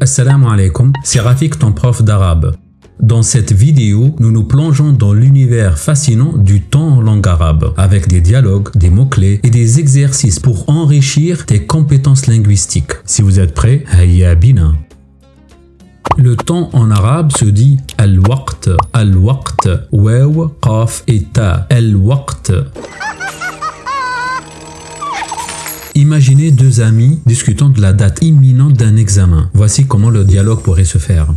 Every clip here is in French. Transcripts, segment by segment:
Assalamu alaikum, c'est Rafik, ton prof d'arabe. Dans cette vidéo, nous nous plongeons dans l'univers fascinant du temps en langue arabe, avec des dialogues, des mots-clés et des exercices pour enrichir tes compétences linguistiques. Si vous êtes prêts, hayya bina. Le temps en arabe se dit al-waqt, waw, qaf et ta, al-waqt. Imaginez deux amis discutant de la date imminente d'un examen. Voici comment le dialogue pourrait se faire.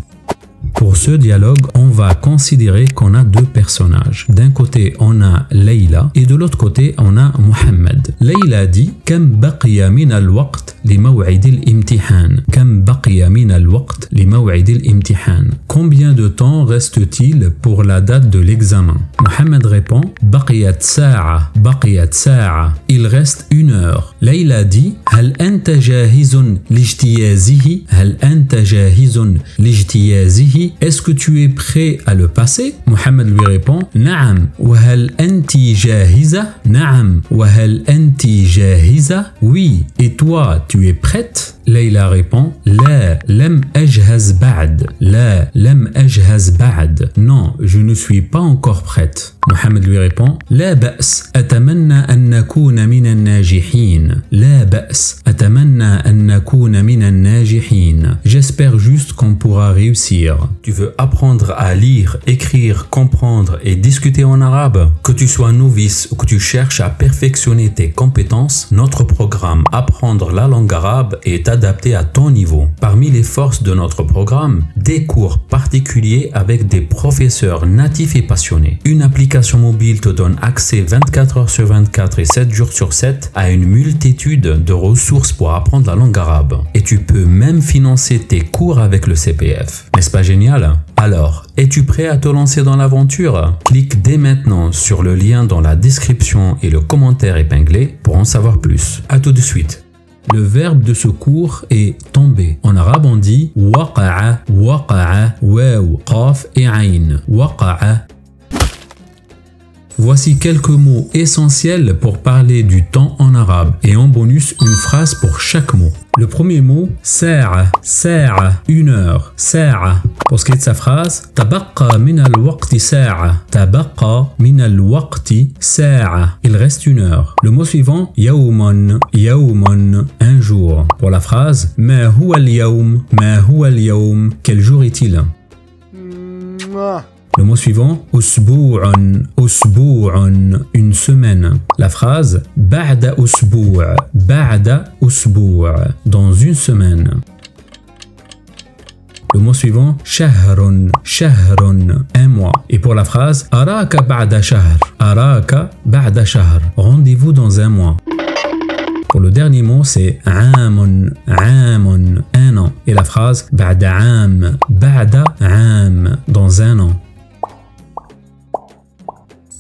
Pour ce dialogue, on va considérer qu'on a deux personnages. D'un côté, on a Leïla et de l'autre côté, on a Mohamed. Leïla dit « Kam baqiya min al-waqt li maw'id al-imtihan » Kam baqiya min al-waqt li maw'id al-imtihan. Combien de temps reste-t-il pour la date de l'examen? Mohamed répond « Baqiyat sa'a, baqiyat sa'a » Il reste 1 heure. Leïla dit « Hal anta jahizun lijtiyazihi Hal anta jahizun lijtiyazihi » Est-ce que tu es prêt à le passer? Mohamed lui répond Naam wa hal anti jahiza Naam wa hal anti jahiza Oui, et toi, tu es prête? Leïla répond La lam ajhaz ba'd La lam ajhaz ba'd Non, je ne suis pas encore prête. Mohamed lui répond La ba's atamanna an nakuna min an-najihin La ba's atamanna an nakuna min an-najihin J'espère juste qu'on pourra réussir. Tu veux apprendre à lire, écrire, comprendre et discuter en arabe? Que tu sois novice ou que tu cherches à perfectionner tes compétences, notre programme Apprendre la langue arabe est adapté à ton niveau. Parmi les forces de notre programme, des cours particuliers avec des professeurs natifs et passionnés. Une application mobile te donne accès 24 heures sur 24 et 7 jours sur 7 à une multitude de ressources pour apprendre la langue arabe. Et tu peux même financer tes cours avec le CPF. N'est-ce pas génial? Alors, es-tu prêt à te lancer dans l'aventure? Clique dès maintenant sur le lien dans la description et le commentaire épinglé pour en savoir plus. À tout de suite. Le verbe de ce cours est tomber. En arabe, on dit waqa'a, waqa'a, waw, qaf et ayn. Waqa'a. Voici quelques mots essentiels pour parler du temps en arabe et en bonus une phrase pour chaque mot. Le premier mot, sa'a, sa'a, 1 heure, sa'a. Pour ce qui est de sa phrase, tabaqqa min al-waqti sa'a, tabaqqa min al-waqti sa'a. Il reste 1 heure. Le mot suivant, yawmun, yawmun, 1 jour. Pour la phrase, ma huwa al-yawm, ma huwa al-yawm, quel jour est-il? Le mot suivant, usbu'un, usbu'un, 1 semaine. La phrase, ba'da usbu', ba'da usbu', dans 1 semaine. Le mot suivant, shahrun, shahrun, 1 mois. Et pour la phrase, araka ba'da shahr, araka ba'da shahr, rendez-vous dans 1 mois. Pour le dernier mot, c'est amun, amun, 1 an. Et la phrase, ba'da am, ba'da am, dans 1 an.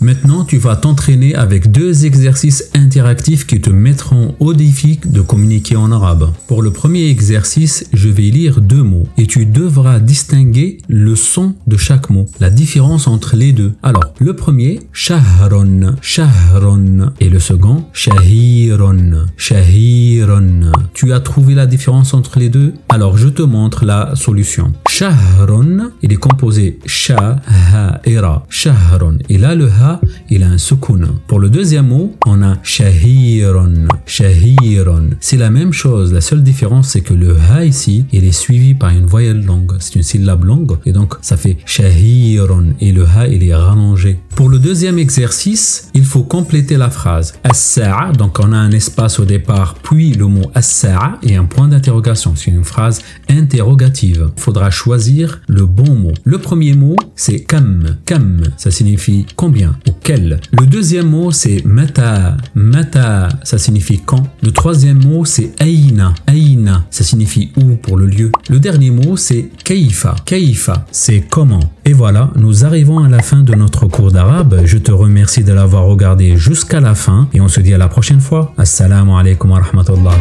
Maintenant, tu vas t'entraîner avec 2 exercices interactifs qui te mettront au défi de communiquer en arabe. Pour le premier exercice, je vais lire 2 mots et tu devras distinguer le son de chaque mot, la différence entre les deux. Alors, le premier, shahrun, shahrun, et le second, shahirun, shahirun. Tu as trouvé la différence entre les deux? Alors, je te montre la solution. Shahrun, il est composé sha, ha et ra, shahrun. Et là, le ha, il a un soukoun. Pour le deuxième mot, on a shahirun, shahirun. C'est la même chose, la seule différence c'est que le ha ici, il est suivi par une voyelle longue. C'est une syllabe longue et donc ça fait shahirun et le ha il est rallongé. Pour le deuxième exercice, il faut compléter la phrase as-sa'a, donc on a un espace au départ, puis le mot as-sa'a et un point d'interrogation. C'est une phrase interrogative. Il faudra choisir le bon mot. Le premier mot, c'est kam, kam, ça signifie combien ou quel. Le deuxième mot, c'est mata, mata, ça signifie quand. Le troisième mot, c'est aïna, aïna, ça signifie où pour le lieu. Le dernier mot, c'est kaifa, kaifa, c'est comment. Et voilà, nous arrivons à la fin de notre cours d'arabe. Je te remercie de l'avoir regardé jusqu'à la fin et on se dit à la prochaine fois. Assalamu alaikum wa rahmatullah.